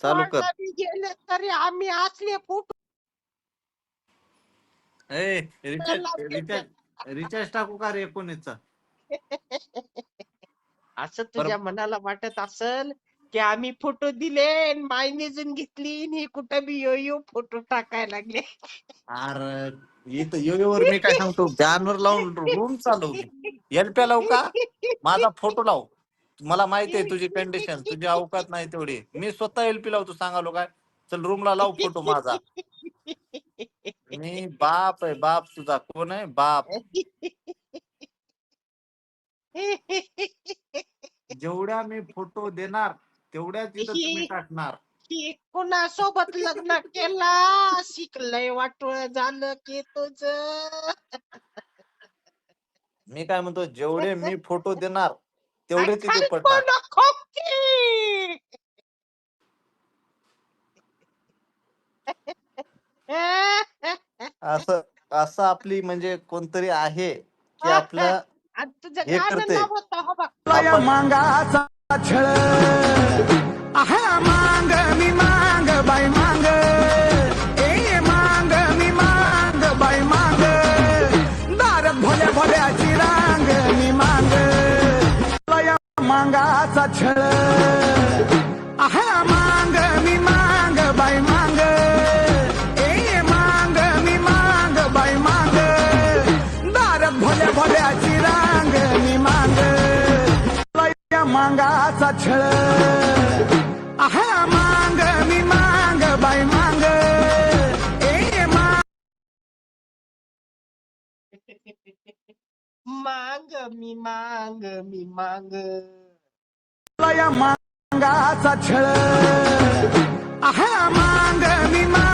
चालू कर. गेले तरी आम्ही असले फोटो रिचार्ज टाकू का रे 19चा? असं तुझ्या मनाला वाटत असल की आम्ही फोटो दिले मायनेजून घेतली आणि कुठं बी यो फोटो टाकायला लागले. अरे इथं योयोवर मी काय सांगतो, बॅनर लावून रूम चालवली. एलप्या लावू का? माझा फोटो लाव. मला माहिती आहे तुझी कंडिशन, तुझी अवकात नाही तेवढी. मी स्वतः एलपी लावतो, सांगालो काय? चल रूमला लाव फोटो माझा. मी बाप आहे, बाप तुझा. कोण आहे बाप? जेवढ्या मी फोटो देणार तेवढ्या तिथं तुम्ही टाकणार. कुणासोबत लग्न केला शिकलंय वाटोळ झालं की तुझ. मी काय म्हणतो, जेवढे मी फोटो देणार तेवढे तिथे पडणार. असं असं आपली म्हणजे कोणतरी आहे की आपलं तुझं हे गाणं करते. लावत हो बघ. मांगाचा छळ मांग मी मांग बाई मांग ए मांग मी मांग बाई मांग दारात भोल्या भोल्याची रांग मी मांग मांगाचा छळ मांग मी मांग बाई मांग ए मांग मी मांग बाई मांग दारात भोल्या भोल्याची रांग मी मांग मांगाचा छळ मांग मी मांग बाई मांग ए मांग मी मांग मी मांग मांगाचा छळ